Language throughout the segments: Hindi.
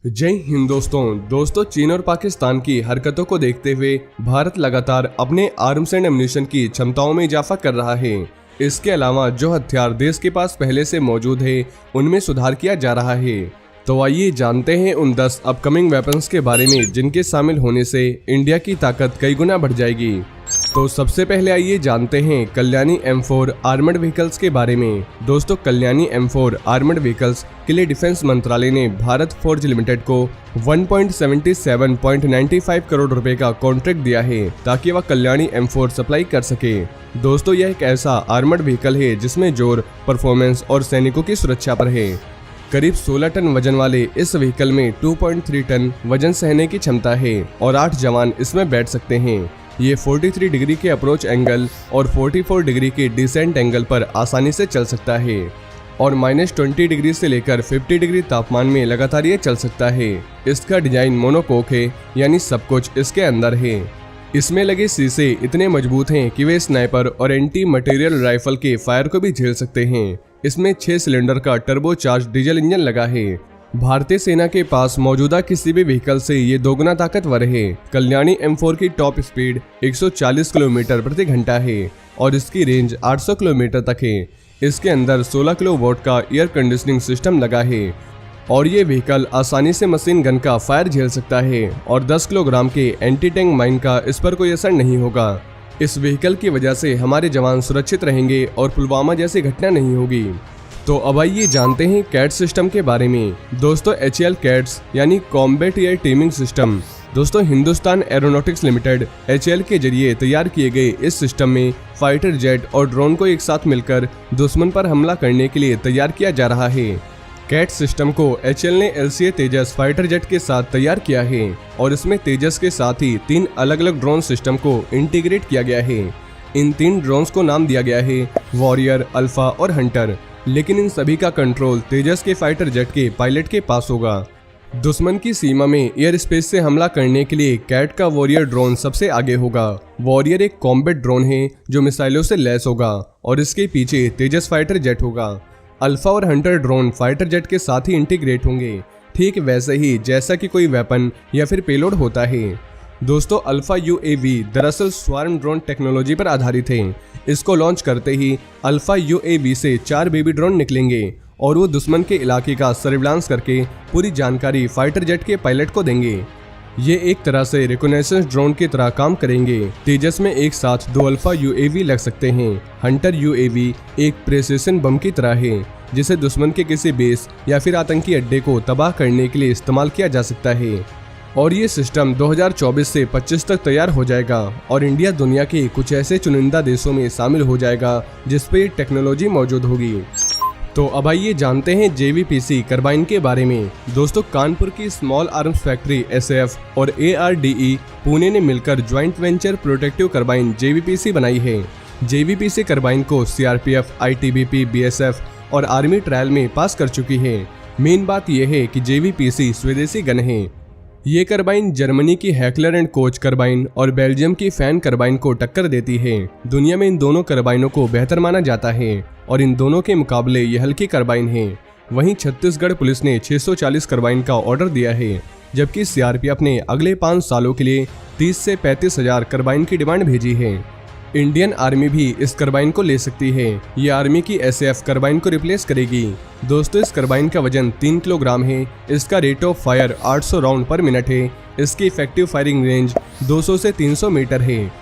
जय हिंद दोस्तों चीन और पाकिस्तान की हरकतों को देखते हुए भारत लगातार अपने आर्म्स एंड एम्युनिशन की क्षमताओं में इजाफा कर रहा है। इसके अलावा जो हथियार देश के पास पहले से मौजूद है उनमें सुधार किया जा रहा है। तो आइए जानते हैं उन 10 अपकमिंग वेपन्स के बारे में जिनके शामिल होने से इंडिया की ताकत कई गुना बढ़ जाएगी। तो सबसे पहले आइए जानते हैं कल्याणी M4 आर्मर्ड व्हीकल्स के बारे में। दोस्तों कल्याणी M4 आर्मर्ड व्हीकल्स के लिए डिफेंस मंत्रालय ने भारत फोर्ज लिमिटेड को 1.77.95 करोड़ रुपए का कॉन्ट्रैक्ट दिया है ताकि वह कल्याणी M4 सप्लाई कर सके। दोस्तों यह एक ऐसा आर्मर्ड व्हीकल है जिसमें जोर, परफॉर्मेंस और सैनिकों की सुरक्षा पर है। करीब 16 टन वजन वाले इस व्हीकल में 2.3 टन वजन सहने की क्षमता है और 8 जवान इसमें बैठ सकते हैं। ये 43 डिग्री के अप्रोच एंगल और 44 डिग्री के डिसेंट एंगल पर आसानी से चल सकता है और -20 डिग्री से लेकर 50 डिग्री तापमान में लगातार ये चल सकता है। इसका डिजाइन मोनोकोक है, यानी सब कुछ इसके अंदर है। इसमें लगे शीशे इतने मजबूत हैं कि वे स्नाइपर और एंटी मटेरियल राइफल के फायर को भी झेल सकते हैं। इसमें 6 सिलेंडर का टर्बोचार्ज डीजल इंजन लगा है। भारतीय सेना के पास मौजूदा किसी भी व्हीकल से ये दोगुना ताकतवर है। कल्याणी M4 की टॉप स्पीड 140 किलोमीटर प्रति घंटा है और इसकी रेंज 800 किलोमीटर तक है। इसके अंदर 16 किलोवाट का एयर कंडीशनिंग सिस्टम लगा है और ये व्हीकल आसानी से मशीन गन का फायर झेल सकता है और 10 किलोग्राम के एंटी टैंक माइन का इस पर कोई असर नहीं होगा। इस व्हीकल की वजह से हमारे जवान सुरक्षित रहेंगे और पुलवामा जैसी घटना नहीं होगी। तो अब आइए जानते हैं कैट सिस्टम के बारे में। दोस्तों HAL कैट्स यानी कॉम्बैट एयर टीमिंग सिस्टम। दोस्तों हिंदुस्तान एरोनॉटिक्स लिमिटेड HAL के जरिए तैयार किए गए इस सिस्टम में फाइटर जेट और ड्रोन को एक साथ मिलकर दुश्मन पर हमला करने के लिए तैयार किया जा रहा है। कैट सिस्टम को HAL ने LCA तेजस फाइटर जेट के साथ तैयार किया है और इसमें तेजस के साथ ही 3 अलग अलग ड्रोन सिस्टम को इंटीग्रेट किया गया है। इन 3 ड्रोन्स को नाम दिया गया है वॉरियर, अल्फा और हंटर, लेकिन इन सभी का कंट्रोल तेजस के फाइटर जेट के पायलट के पास होगा। दुश्मन की सीमा में एयर स्पेस से हमला करने के लिए कैट का वॉरियर ड्रोन सबसे आगे होगा। वॉरियर एक कॉम्बैट ड्रोन है जो मिसाइलों से लैस होगा और इसके पीछे तेजस फाइटर जेट होगा। अल्फा और हंटर ड्रोन फाइटर जेट के साथ ही इंटीग्रेट होंगे, ठीक वैसे ही जैसा कि कोई वेपन या फिर पेलोड होता है। दोस्तों अल्फा UAV दरअसल स्वार्म ड्रोन टेक्नोलॉजी पर आधारित है। इसको लॉन्च करते ही अल्फा UAV से 4 बेबी ड्रोन निकलेंगे और वो दुश्मन के इलाके का सर्विलांस करके पूरी जानकारी फाइटर जेट के पायलट को देंगे। ये एक तरह से रिकॉनेसेंस ड्रोन की तरह काम करेंगे। तेजस में एक साथ 2 अल्फा UAV लग सकते हैं। हंटर UAV एक प्रेसिशन बम की तरह है जिसे दुश्मन के किसी बेस या फिर आतंकी अड्डे को तबाह करने के लिए इस्तेमाल किया जा सकता है और ये सिस्टम 2024 से 25 तक तैयार हो जाएगा और इंडिया दुनिया के कुछ ऐसे चुनिंदा देशों में शामिल हो जाएगा जिस पे टेक्नोलॉजी मौजूद होगी। तो अब आइए जानते हैं JVPC कार्बाइन के बारे में। दोस्तों कानपुर की स्मॉल आर्म्स फैक्ट्री SF और ARDE पुणे ने मिलकर joint venture protective carbine JVPC बनाई है। JVPC कार्बाइन को CRPF, ITBP, BSF और आर्मी ट्रायल में पास कर चुकी है। मेन बात यह है कि JVPC स्वदेशी गन है। ये कार्बाइन जर्मनी की हैकलर एंड कोच कार्बाइन और बेल्जियम की फैन कार्बाइन को टक्कर देती है। दुनिया में इन दोनों कार्बाइनों को बेहतर माना जाता है और इन दोनों के मुकाबले ये हल्की कार्बाइन है। वहीं छत्तीसगढ़ पुलिस ने 640 कार्बाइन का ऑर्डर दिया है, जबकि CRPF ने अगले 5 सालों के लिए 30 से 35 हजार कार्बाइन की डिमांड भेजी है। इंडियन आर्मी भी इस कार्बाइन को ले सकती है। ये आर्मी की SF कार्बाइन को रिप्लेस करेगी। दोस्तों इस कार्बाइन का वजन 3 किलोग्राम है। इसका रेट ऑफ फायर 800 राउंड पर मिनट है। इसकी इफेक्टिव फायरिंग रेंज 200 से 300 मीटर है।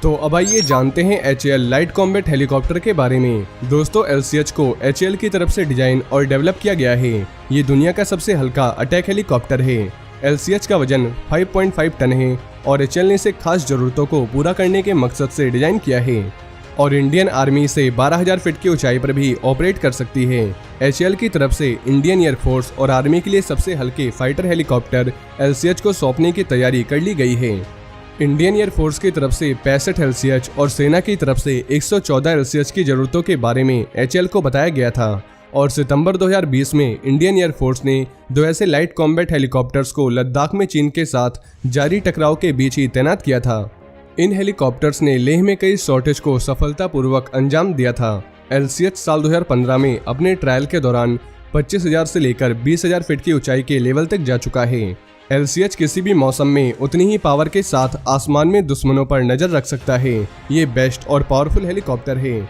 तो अब आइए जानते हैं HAL लाइट कॉम्बैट हेलीकॉप्टर के बारे में। दोस्तों LCH को HAL की तरफ से डिजाइन और डेवलप किया गया है। ये दुनिया का सबसे हल्का अटैक हेलीकॉप्टर है। LCH का वजन 5.5 टन है और HAL ने इसे खास जरूरतों को पूरा करने के मकसद से डिजाइन किया है और इंडियन आर्मी से 12,000 फीट की ऊंचाई पर भी ऑपरेट कर सकती है। HAL की तरफ से इंडियन एयरफोर्स और आर्मी के लिए सबसे हल्के फाइटर हेलीकॉप्टर LCH को सौंपने की तैयारी कर ली गई है। इंडियन एयरफोर्स की तरफ से 65 LCH और सेना की तरफ से 114 LCH की जरूरतों के बारे में HAL को बताया गया था और सितंबर 2020 में इंडियन एयरफोर्स ने 2 ऐसे लाइट कॉम्बैट हेलीकॉप्टर्स को लद्दाख में चीन के साथ जारी टकराव के बीच ही तैनात किया था। इन हेलीकॉप्टर्स ने लेह में कई शॉर्टेज को सफलतापूर्वक अंजाम दिया था। LCH साल 2015 में अपने ट्रायल के दौरान 25,000 से लेकर 20,000 फीट की ऊंचाई के लेवल तक जा चुका है। LCH किसी भी मौसम में उतनी ही पावर के साथ आसमान में दुश्मनों पर नजर रख सकता है। ये बेस्ट और पावरफुल हेलीकॉप्टर है।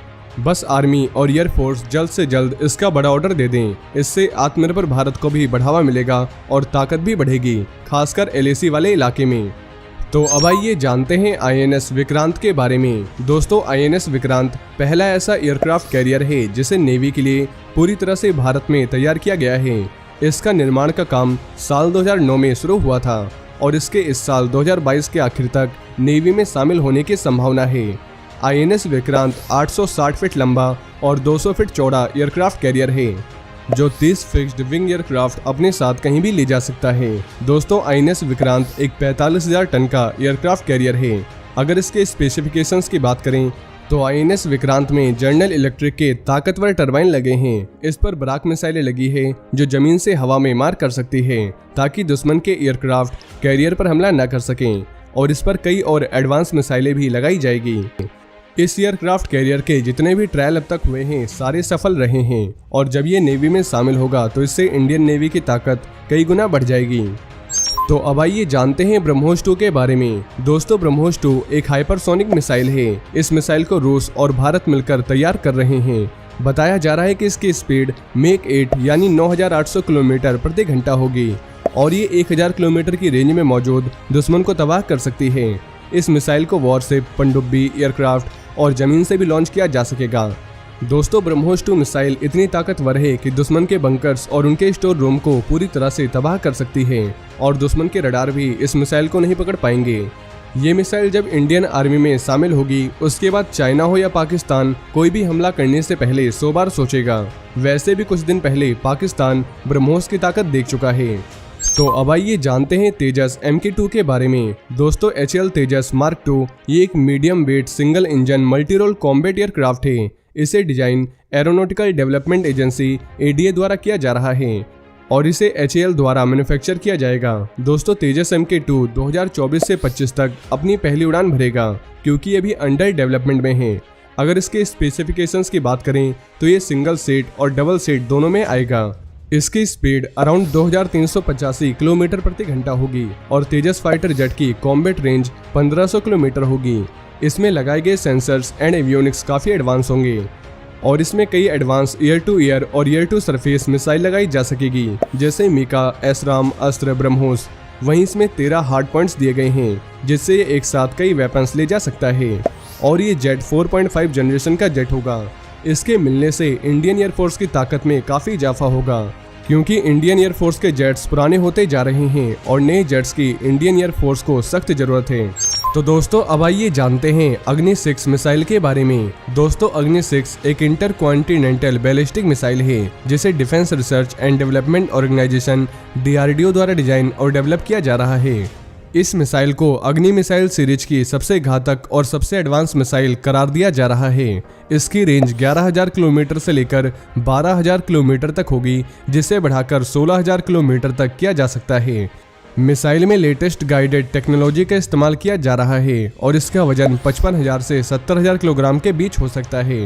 बस आर्मी और एयरफोर्स जल्द से जल्द इसका बड़ा ऑर्डर दे दें। इससे आत्मनिर्भर भारत को भी बढ़ावा मिलेगा और ताकत भी बढ़ेगी, खासकर LAC वाले इलाके में। तो अब आइए जानते हैं INS विक्रांत के बारे में। दोस्तों, INS विक्रांत पहला ऐसा एयरक्राफ्ट कैरियर है जिसे नेवी के लिए पूरी तरह से भारत में तैयार किया गया है। इसका निर्माण का काम साल 2009 में शुरू हुआ था और इसके इस साल 2022 के आखिर तक नेवी में शामिल होने की संभावना है। INS विक्रांत 860 फीट लंबा और 200 फीट चौड़ा एयरक्राफ्ट कैरियर है जो 30 फिक्स्ड विंग एयरक्राफ्ट अपने साथ कहीं भी ले जा सकता है। दोस्तों, INS विक्रांत एक 45,000 टन का एयरक्राफ्ट कैरियर है। अगर इसके स्पेसिफिकेशंस की बात करें तो INS विक्रांत में जनरल इलेक्ट्रिक के ताकतवर टरबाइन लगे हैं। इस पर ब्राक मिसाइलें लगी है जो जमीन से हवा में मार कर सकती है ताकि दुश्मन के एयरक्राफ्ट कैरियर पर हमला न कर सकें, और इस पर कई और एडवांस मिसाइलें भी लगाई जाएगी। इस एयरक्राफ्ट कैरियर के जितने भी ट्रायल अब तक हुए हैं सारे सफल रहे हैं, और जब ये नेवी में शामिल होगा तो इससे इंडियन नेवी की ताकत कई गुना बढ़ जाएगी। तो अब आइए जानते हैं ब्रह्मोस 2 के बारे में। दोस्तों, ब्रह्मोस 2 एक हाइपरसोनिक मिसाइल है। इस मिसाइल को रूस और भारत मिलकर तैयार कर रहे हैं। बताया जा रहा है कि इसकी स्पीड मैक 8 यानी 9,800 किलोमीटर प्रति घंटा होगी और ये 1,000 किलोमीटर की रेंज में मौजूद दुश्मन को तबाह कर सकती है। इस मिसाइल को वॉरशिप, पनडुब्बी, एयरक्राफ्ट और जमीन से भी लॉन्च किया जा सकेगा। दोस्तों, ब्रह्मोस 2 मिसाइल इतनी ताकतवर है कि दुश्मन के बंकर्स और उनके स्टोर रूम को पूरी तरह से तबाह कर सकती है और दुश्मन के रडार भी इस मिसाइल को नहीं पकड़ पाएंगे। ये मिसाइल जब इंडियन आर्मी में शामिल होगी उसके बाद चाइना हो या पाकिस्तान कोई भी हमला करने से पहले 100 बार सोचेगा। वैसे भी कुछ दिन पहले पाकिस्तान ब्रह्मोस की ताकत देख चुका है। तो अब आइए जानते हैं तेजस MK2 के बारे में। दोस्तों, HAL तेजस मार्क 2 ये एक medium weight single engine multi role combat aircraft है। इसे design aeronautical development agency ADA द्वारा किया जा रहा है और इसे HAL द्वारा मैन्युफैक्चर किया जाएगा। दोस्तों, तेजस MK2 2024 से 25 तक अपनी पहली उड़ान भरेगा क्योंकि ये भी अंडर डेवलपमेंट में है। अगर इसके स्पेसिफिकेशंस की बात करें तो ये सिंगल सीट और डबल सीट दोनों में आएगा। इसकी स्पीड अराउंड 2385 किलोमीटर प्रति घंटा होगी और तेजस फाइटर जेट की कॉम्बैट रेंज 1500 किलोमीटर होगी। इसमें लगाए गए सेंसर्स एंड एवियोनिक्स काफ़ी एडवांस होंगे और इसमें कई एडवांस एयर टू एयर और एयर टू सरफेस मिसाइल लगाई जा सकेगी जैसे मीका, एसराम, अस्त्र, ब्रह्मोस। वहीं इसमें 13 हार्ड पॉइंट्स दिए गए हैं जिससे ये एक साथ कई वेपन्स ले जा सकता है और ये जेट 4.5 जनरेशन का जेट होगा। इसके मिलने से इंडियन एयरफोर्स की ताकत में काफ़ी इजाफा होगा क्योंकि इंडियन एयरफोर्स के जेट्स पुराने होते जा रहे हैं और नए जेट्स की इंडियन एयरफोर्स को सख्त जरूरत है। तो दोस्तों, अब आइए जानते हैं अग्नि 6 मिसाइल के बारे में। दोस्तों, अग्नि 6 एक इंटर कॉन्टिनेंटल बैलिस्टिक मिसाइल है जिसे defence research and development organisation DRDO द्वारा डिजाइन और डेवलप किया जा रहा है। इस मिसाइल को अग्नि मिसाइल सीरीज की सबसे घातक और सबसे एडवांस मिसाइल करार दिया जा रहा है। इसकी रेंज 11,000 किलोमीटर से लेकर 12,000 किलोमीटर तक होगी जिसे बढ़ाकर 16,000 किलोमीटर तक किया जा सकता है। मिसाइल में लेटेस्ट गाइडेड टेक्नोलॉजी का इस्तेमाल किया जा रहा है और इसका वजन 55,000 से 70,000 किलोग्राम के बीच हो सकता है।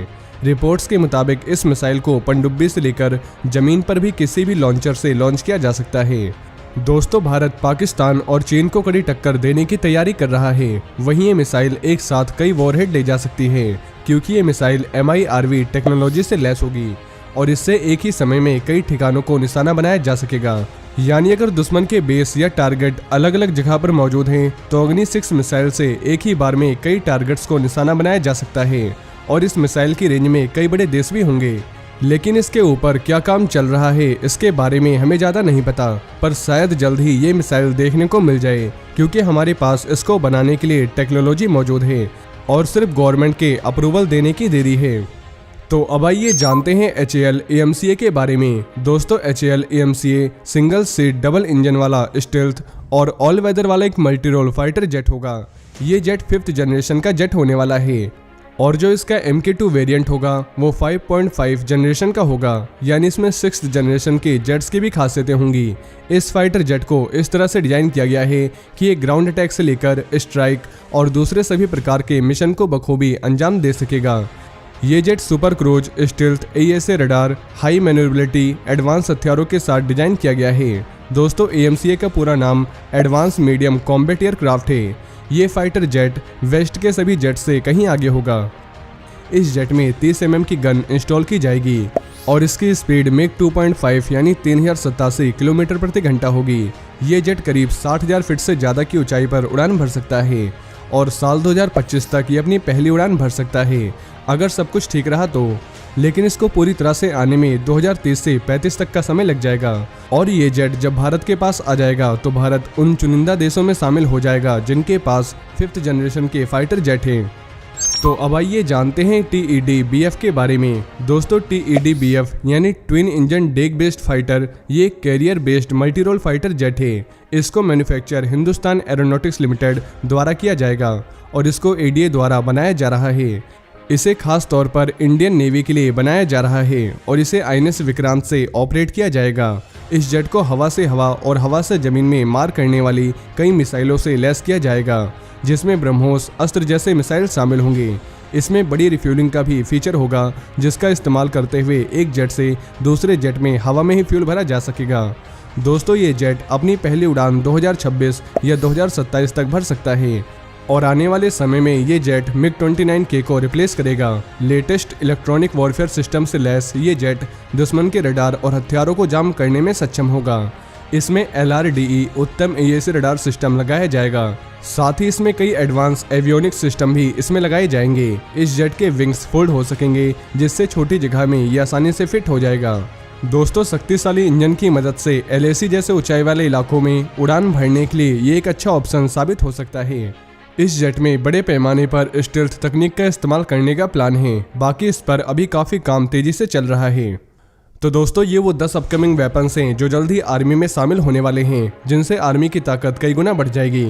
रिपोर्ट्स के मुताबिक इस मिसाइल को पनडुब्बी से लेकर जमीन पर भी किसी भी लॉन्चर से लॉन्च किया जा सकता है। दोस्तों, भारत पाकिस्तान और चीन को कड़ी टक्कर देने की तैयारी कर रहा है। वहीं ये मिसाइल एक साथ कई वॉरहेड ले जा सकती है क्योंकि ये मिसाइल MIRV टेक्नोलॉजी से लैस होगी और इससे एक ही समय में कई ठिकानों को निशाना बनाया जा सकेगा। यानी अगर दुश्मन के बेस या टारगेट अलग अलग जगह पर मौजूद हैं तो अग्नि 6 मिसाइल से एक ही बार में कई टारगेट्स को निशाना बनाया जा सकता है और इस मिसाइल की रेंज में कई बड़े देश भी होंगे। लेकिन इसके ऊपर क्या काम चल रहा है इसके बारे में हमें ज़्यादा नहीं पता, पर शायद जल्द ही ये मिसाइल देखने को मिल जाए क्योंकि हमारे पास इसको बनाने के लिए टेक्नोलॉजी मौजूद है और सिर्फ गवर्नमेंट के अप्रूवल देने की देरी है। तो अब आइए जानते हैं HAL AMCA के बारे में। दोस्तों, HAL AMCA single seat double engine वाला स्टेल्थ और ऑल वेदर वाला एक मल्टी रोल फाइटर जेट होगा। ये जेट 5th जनरेशन का जेट होने वाला है और जो इसका MK2 वेरिएंट होगा वो 5.5 जनरेशन का होगा, यानी इसमें 6th जनरेशन के जेट्स की भी खासियतें होंगी। इस फाइटर जेट को इस तरह से डिजाइन किया गया है कि ये ग्राउंड अटैक से लेकर स्ट्राइक और दूसरे सभी प्रकार के मिशन को बखूबी अंजाम दे सकेगा। ये jet super cruise, stealth, AESA radar, high manoeuvrability, advance हथियारों के साथ डिजाइन किया गया है। दोस्तों AMCA का पूरा नाम एडवांस मीडियम कॉम्बैट एयरक्राफ्ट है। ये फाइटर जेट वेस्ट के सभी जेट से कहीं आगे होगा। इस जेट में 30 mm की गन इंस्टॉल की जाएगी और इसकी स्पीड मैक 2.5 यानी 3087 किलोमीटर प्रति घंटा होगी। ये जेट करीब 60,000 फीट से ज़्यादा की ऊंचाई पर उड़ान भर सकता है और साल 2025 तक ये अपनी पहली उड़ान भर सकता है, अगर सब कुछ ठीक रहा तो। लेकिन इसको पूरी तरह से आने में 2030 से 35 तक का समय लग जाएगा और ये जेट जब भारत के पास आ जाएगा तो भारत उन चुनिंदा देशों में शामिल हो जाएगा जिनके पास 5th जनरेशन के फाइटर जेट हैं। तो अब आइए जानते हैं TED-BF के बारे में। दोस्तों TED-BF यानी twin engine deck based fighter, ये carrier based multi role fighter jet है। इसको मैन्युफैक्चर हिंदुस्तान एरोनॉटिक्स लिमिटेड द्वारा किया जाएगा और इसको ADA द्वारा बनाया जा रहा है। इसे खास तौर पर इंडियन नेवी के लिए बनाया जा रहा है और इसे INS विक्रांत से ऑपरेट किया जाएगा। इस जेट को हवा से हवा और हवा से जमीन में मार करने वाली कई मिसाइलों से लैस किया जाएगा, जिसमें ब्रह्मोस अस्त्र जैसे मिसाइल शामिल होंगे। इसमें बड़ी रिफ्यूलिंग का भी फीचर होगा, जिसका इस्तेमाल करते हुए एक जेट से दूसरे जेट में हवा में ही फ्यूल भरा जा सकेगा। दोस्तों ये जेट अपनी पहली उड़ान 2026 या 2027 तक भर सकता है और आने वाले समय में ये जेट MiG-29K को रिप्लेस करेगा। लेटेस्ट इलेक्ट्रॉनिक वॉरफेयर सिस्टम से लैस ये जेट दुश्मन के रडार और हथियारों को जाम करने में सक्षम होगा। इसमें LRDE उत्तम AESA रडार सिस्टम लगाया जाएगा। साथ ही इसमें कई एडवांस एवियोनिक्स सिस्टम भी इसमें लगाए जाएंगे। इस जेट के विंग्स फोल्ड हो सकेंगे, जिससे छोटी जगह में ये आसानी से फिट हो जाएगा। दोस्तों शक्तिशाली इंजन की मदद से LAC जैसे ऊंचाई वाले इलाकों में उड़ान भरने के लिए ये एक अच्छा ऑप्शन साबित हो सकता है। इस जेट में बड़े पैमाने पर स्टील्थ तकनीक का इस्तेमाल करने का प्लान है। बाकी इस पर अभी काफ़ी काम तेजी से चल रहा है। तो दोस्तों ये वो 10 अपकमिंग वेपन्स हैं जो जल्द ही आर्मी में शामिल होने वाले हैं, जिनसे आर्मी की ताकत कई गुना बढ़ जाएगी।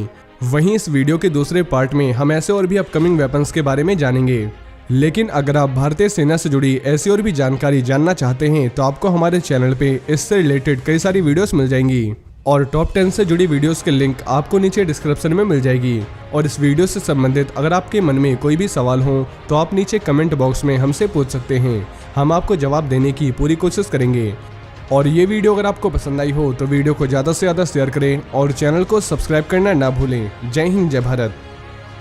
वहीं इस वीडियो के दूसरे पार्ट में हम ऐसे और भी अपकमिंग वेपन्स के बारे में जानेंगे। लेकिन अगर आप भारतीय सेना से जुड़ी ऐसी और भी जानकारी जानना चाहते हैं तो आपको हमारे चैनल पे इससे रिलेटेड कई सारी वीडियोस मिल जाएंगी और टॉप 10 से जुड़ी वीडियोस के लिंक आपको नीचे डिस्क्रिप्शन में मिल जाएगी। और इस वीडियो से संबंधित अगर आपके मन में कोई भी सवाल हो तो आप नीचे कमेंट बॉक्स में हमसे पूछ सकते हैं, हम आपको जवाब देने की पूरी कोशिश करेंगे। और ये वीडियो अगर आपको पसंद आई हो तो वीडियो को ज़्यादा से ज़्यादा शेयर करें और चैनल को सब्सक्राइब करना ना भूलें। जय हिंद, जय भारत।